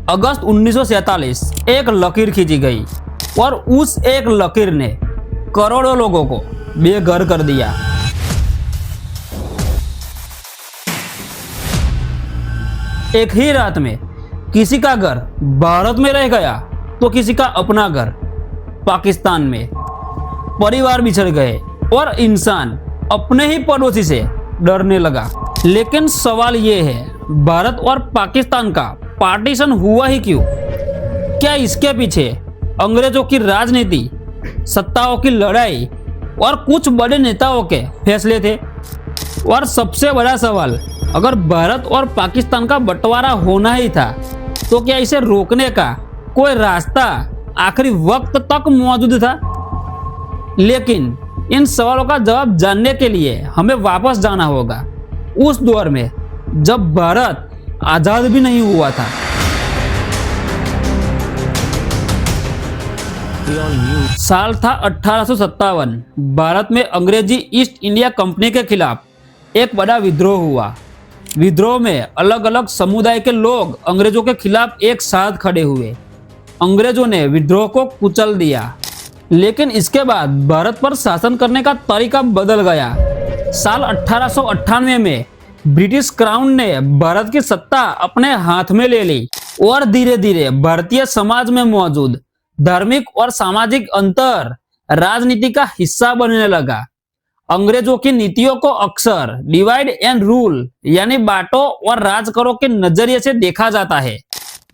अगस्त 1947 एक लकीर खींची गई और उस एक लकीर ने करोड़ों लोगों को बेघर कर दिया। एक ही रात में किसी का घर भारत में रह गया तो किसी का अपना घर पाकिस्तान में। परिवार बिछड़ गए और इंसान अपने ही पड़ोसी से डरने लगा। लेकिन सवाल ये है, भारत और पाकिस्तान का पार्टीशन हुआ ही क्यों? क्या इसके पीछे अंग्रेजों की राजनीति, सत्ताओं की लड़ाई और कुछ बड़े नेताओं के फैसले थे? और सबसे बड़ा सवाल, अगर भारत और पाकिस्तान का बंटवारा होना ही था तो क्या इसे रोकने का कोई रास्ता आखिरी वक्त तक मौजूद था? लेकिन इन सवालों का जवाब जानने के लिए हमें वापस जाना होगा उस दौर में जब भारत आजाद भी नहीं हुआ था। साल था 1857। भारत में अंग्रेजी ईस्ट इंडिया कंपनी के खिलाफ एक बड़ा विद्रोह हुआ। विद्रोह में अलग अलग समुदाय के लोग अंग्रेजों के खिलाफ एक साथ खड़े हुए। अंग्रेजों ने विद्रोह को कुचल दिया, लेकिन इसके बाद भारत पर शासन करने का तरीका बदल गया। साल 1898 में ब्रिटिश क्राउन ने भारत की सत्ता अपने हाथ में ले ली और धीरे धीरे भारतीय समाज में मौजूद धार्मिक और सामाजिक अंतर राजनीति का हिस्सा बनने लगा। अंग्रेजों की नीतियों को अक्सर डिवाइड एंड रूल यानी बांटो और राज करो के नजरिए से देखा जाता है।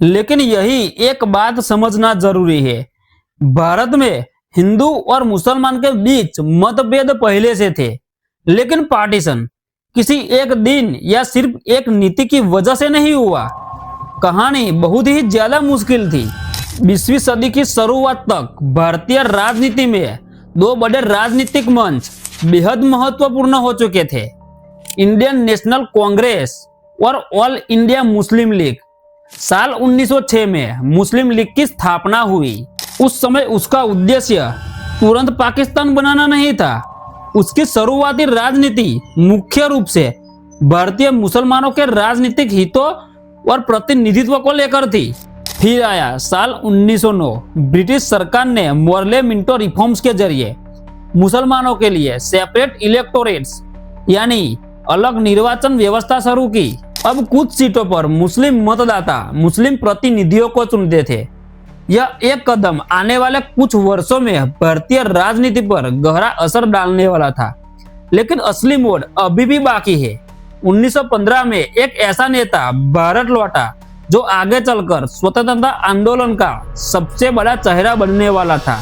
लेकिन यही एक बात समझना जरूरी है, भारत में हिंदू और मुसलमान के बीच मतभेद पहले से थे, लेकिन पार्टीशन किसी एक दिन या सिर्फ एक नीति की वजह से नहीं हुआ। कहानी बहुत ही ज्यादा मुश्किल थी। 20वीं सदी की शुरुआत तक भारतीय राजनीति में दो बड़े राजनीतिक मंच बेहद महत्वपूर्ण हो चुके थे, इंडियन नेशनल कांग्रेस और ऑल इंडिया मुस्लिम लीग। साल 1906 में मुस्लिम लीग की स्थापना हुई। उस समय उसका उद्देश्य तुरंत पाकिस्तान बनाना नहीं था। उसकी शुरुआती राजनीति मुख्य रूप से भारतीय मुसलमानों के राजनीतिक हितों और प्रतिनिधित्व को लेकर थी। फिर आया साल 1909। ब्रिटिश सरकार ने मोरले मिंटो रिफॉर्म्स के जरिए मुसलमानों के लिए सेपरेट इलेक्टोरेट्स यानी अलग निर्वाचन व्यवस्था शुरू की। अब कुछ सीटों पर मुस्लिम मतदाता मुस्लिम प्रतिनिधियों को चुनते थे। यह एक कदम आने वाले कुछ वर्षों में भारतीय राजनीति पर गहरा असर डालने वाला था, लेकिन असली मोड़ अभी भी बाकी है। 1915 में एक ऐसा नेता भारत लौटा जो आगे चलकर स्वतंत्रता आंदोलन का सबसे बड़ा चेहरा बनने वाला था,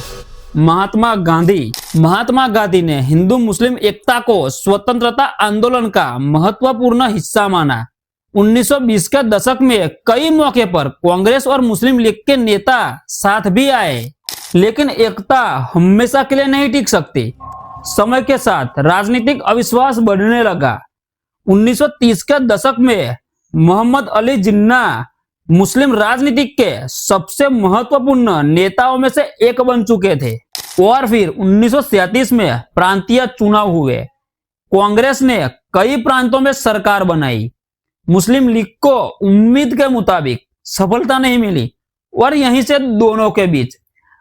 महात्मा गांधी। महात्मा गांधी ने हिंदू मुस्लिम एकता को स्वतंत्रता आंदोलन का महत्वपूर्ण हिस्सा माना। 1920 के दशक में कई मौके पर कांग्रेस और मुस्लिम लीग के नेता साथ भी आए, लेकिन एकता हमेशा के लिए नहीं टिक सकती। समय के साथ राजनीतिक अविश्वास बढ़ने लगा। 1930 के दशक में मोहम्मद अली जिन्ना मुस्लिम राजनीति के सबसे महत्वपूर्ण नेताओं में से एक बन चुके थे। और फिर 1937 में प्रांतीय चुनाव हुए। कांग्रेस ने कई प्रांतों में सरकार बनाई। मुस्लिम लीग को उम्मीद के मुताबिक सफलता नहीं मिली और यहीं से दोनों के बीच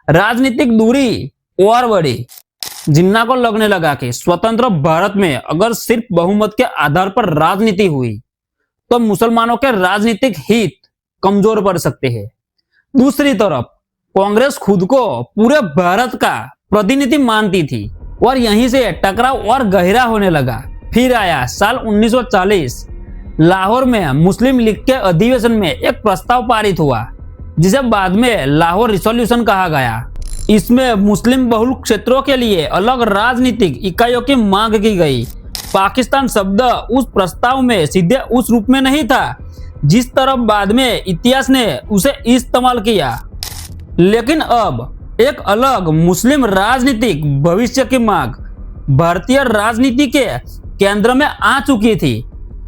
राजनीतिक दूरी और बढ़ी। जिन्ना को लगने लगा कि स्वतंत्र भारत में अगर सिर्फ बहुमत के आधार पर राजनीति हुई तो मुसलमानों के राजनीतिक हित कमजोर पड़ सकते हैं। दूसरी तरफ कांग्रेस खुद को पूरे भारत का प्रतिनिधि मानती थी और यहीं से टकराव और गहरा होने लगा। फिर आया साल 1940। लाहौर में मुस्लिम लीग के अधिवेशन में एक प्रस्ताव पारित हुआ जिसे बाद में लाहौर रिसोल्यूशन कहा गया। इसमें मुस्लिम बहुल क्षेत्रों के लिए अलग राजनीतिक इकाइयों की मांग की गई। पाकिस्तान शब्द उस प्रस्ताव में सीधे उस रूप में नहीं था जिस तरह बाद में इतिहास ने उसे इस्तेमाल किया, लेकिन अब एक अलग मुस्लिम राजनीतिक भविष्य की मांग भारतीय राजनीति के केंद्र में आ चुकी थी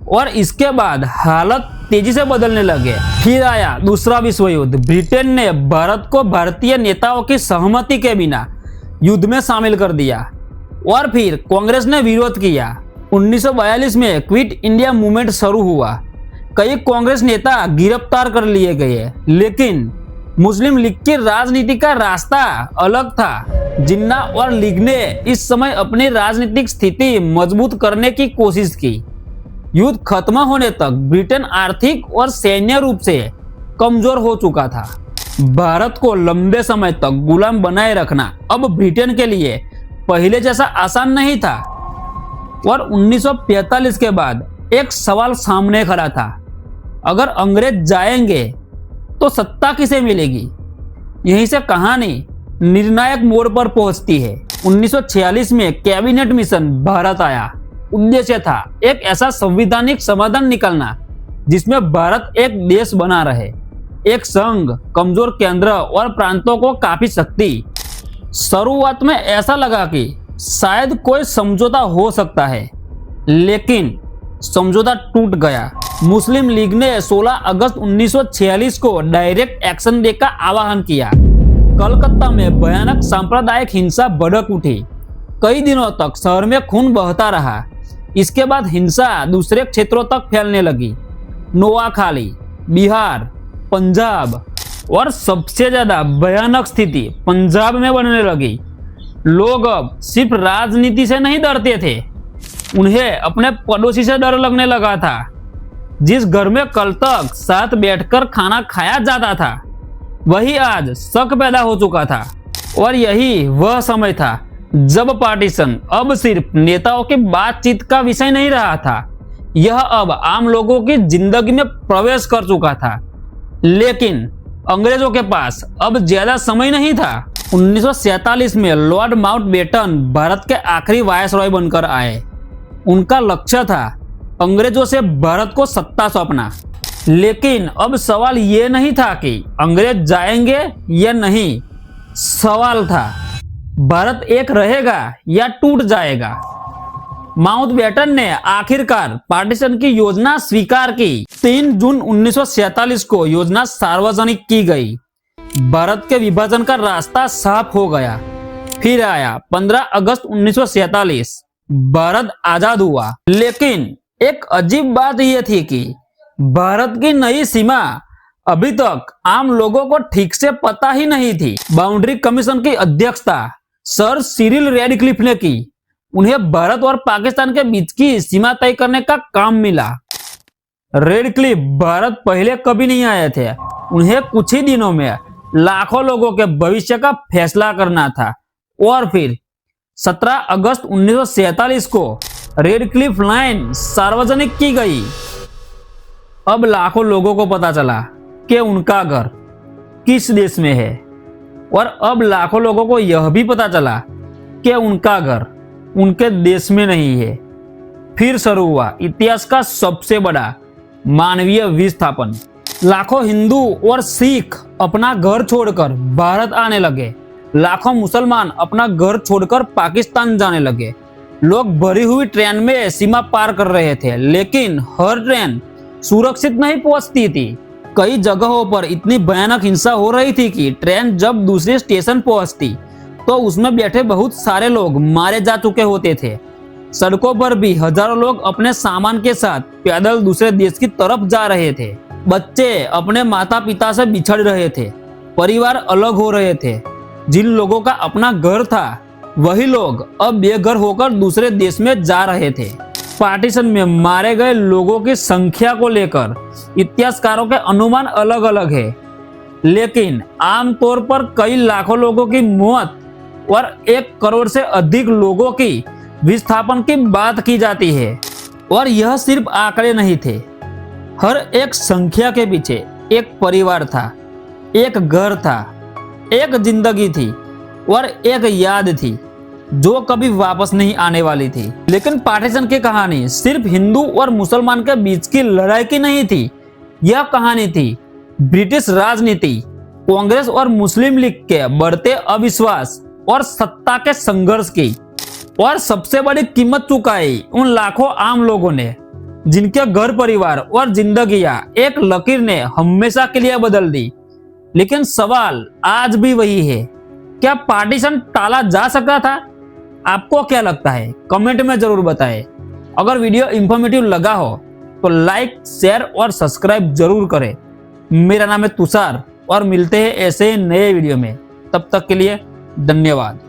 और इसके बाद हालत तेजी से बदलने लगे। फिर आया दूसरा विश्व युद्ध। ब्रिटेन ने भारत को भारतीय नेताओं की सहमति के बिना युद्ध में शामिल कर दिया और फिर कांग्रेस ने विरोध किया। 1942 में क्विट इंडिया मूवमेंट शुरू हुआ। कई कांग्रेस नेता गिरफ्तार कर लिए गए, लेकिन मुस्लिम लीग की राजनीति का रास्ता अलग था। जिन्ना और लीग ने इस समय अपनी राजनीतिक स्थिति मजबूत करने की कोशिश की। युद्ध खत्म होने तक ब्रिटेन आर्थिक और सैन्य रूप से कमजोर हो चुका था। भारत को लंबे समय तक गुलाम बनाए रखना अब ब्रिटेन के लिए पहले जैसा आसान नहीं था। और 1945 के बाद एक सवाल सामने खड़ा था, अगर अंग्रेज जाएंगे तो सत्ता किसे मिलेगी। यहीं से कहानी निर्णायक मोड़ पर पहुंचती है। 1946 में कैबिनेट मिशन भारत आया। उद्देश्य था एक ऐसा संवैधानिक समाधान निकालना जिसमें भारत एक देश बना रहे, एक संघ, कमजोर केंद्र और प्रांतों को काफी शक्ति। शुरुआत में ऐसा लगा कि शायद कोई समझौता हो सकता है, लेकिन समझौता टूट गया। मुस्लिम लीग ने 16 अगस्त 1946 को डायरेक्ट एक्शन डे का आह्वान किया। कलकत्ता में भयानक सांप्रदायिक हिंसा भड़क उठी। कई दिनों तक शहर में खून बहता रहा। इसके बाद हिंसा दूसरे क्षेत्रों तक फैलने लगी। नोआखाली, बिहार, पंजाब और सबसे ज्यादा भयानक स्थिति पंजाब में बनने लगी। लोग अब सिर्फ राजनीति से नहीं डरते थे, उन्हें अपने पड़ोसी से डर लगने लगा था। जिस घर में कल तक साथ बैठकर खाना खाया जाता था, वही आज शक पैदा हो चुका था। और यही वह समय था जब पार्टीशन अब सिर्फ नेताओं की बातचीत का विषय नहीं रहा था, यह अब आम लोगों की जिंदगी में प्रवेश कर चुका था। लेकिन अंग्रेजों के पास अब ज्यादा समय नहीं था। 1947 में लॉर्ड माउंटबेटन भारत के आखिरी वायसरॉय बनकर आए। उनका लक्ष्य था अंग्रेजों से भारत को सत्ता सौंपना। लेकिन अब सवाल ये नहीं था कि अंग्रेज जाएंगे या नहीं, सवाल था भारत एक रहेगा या टूट जाएगा। माउंटबेटन ने आखिरकार पार्टीशन की योजना स्वीकार की। 3 जून 1947 को योजना सार्वजनिक की गई। भारत के विभाजन का रास्ता साफ हो गया। फिर आया 15 अगस्त 1947, भारत आजाद हुआ। लेकिन एक अजीब बात यह थी कि भारत की नई सीमा अभी तक आम लोगों को ठीक से पता ही नहीं थी। बाउंड्री कमीशन की अध्यक्षता सर सिरिल रेडक्लिफ ने की। उन्हें भारत और पाकिस्तान के बीच की सीमा तय करने का काम मिला। रेडक्लिफ भारत पहले कभी नहीं आए थे। उन्हें कुछ ही दिनों में लाखों लोगों के भविष्य का फैसला करना था। और फिर 17 अगस्त 1947 को रेडक्लिफ लाइन सार्वजनिक की गई। अब लाखों लोगों को पता चला कि उनका घर किस देश में है। और अब लाखों लोगों को यह भी पता चला कि उनका घर उनके देश में नहीं है। फिर शुरू हुआ इतिहास का सबसे बड़ा मानवीय विस्थापन। लाखों हिंदू और सिख अपना घर छोड़कर भारत आने लगे। लाखों मुसलमान अपना घर छोड़कर पाकिस्तान जाने लगे। लोग भरी हुई ट्रेन में सीमा पार कर रहे थे, लेकिन हर ट्रेन सुरक्षित नहीं पहुंचती थी। कई जगहों पर इतनी भयानक हिंसा हो रही थी कि ट्रेन जब दूसरे स्टेशन पहुंचती तो उसमें बैठे बहुत सारे लोग मारे जा चुके होते थे। सड़कों पर भी हजारों लोग अपने सामान के साथ पैदल दूसरे देश की तरफ जा रहे थे। बच्चे अपने माता पिता से बिछड़ रहे थे। परिवार अलग हो रहे थे। जिन लोगों का अपना घर था, वही लोग अब बेघर होकर दूसरे देश में जा रहे थे। पार्टीशन में मारे गए लोगों की संख्या को लेकर इतिहासकारों के अनुमान अलग अलग है, लेकिन आमतौर पर कई लाखों लोगों की मौत और 1 करोड़ से अधिक लोगों की विस्थापन की बात की जाती है। और यह सिर्फ आंकड़े नहीं थे। हर एक संख्या के पीछे एक परिवार था, एक घर था, एक जिंदगी थी और एक याद थी जो कभी वापस नहीं आने वाली थी। लेकिन पार्टीशन की कहानी सिर्फ हिंदू और मुसलमान के बीच की लड़ाई की नहीं थी। यह कहानी थी ब्रिटिश राजनीति, कांग्रेस और मुस्लिम लीग के बढ़ते अविश्वास और सत्ता के संघर्ष की। और सबसे बड़ी कीमत चुकाई उन लाखों आम लोगों ने जिनके घर परिवार और जिंदगियां एक लकीर ने हमेशा के लिए बदल दी। लेकिन सवाल आज भी वही है, क्या पार्टीशन टाला जा सकता था? आपको क्या लगता है? कमेंट में जरूर बताएं। अगर वीडियो इंफॉर्मेटिव लगा हो तो लाइक, शेयर और सब्सक्राइब जरूर करें। मेरा नाम है तुषार और मिलते हैं ऐसे नए वीडियो में। तब तक के लिए धन्यवाद।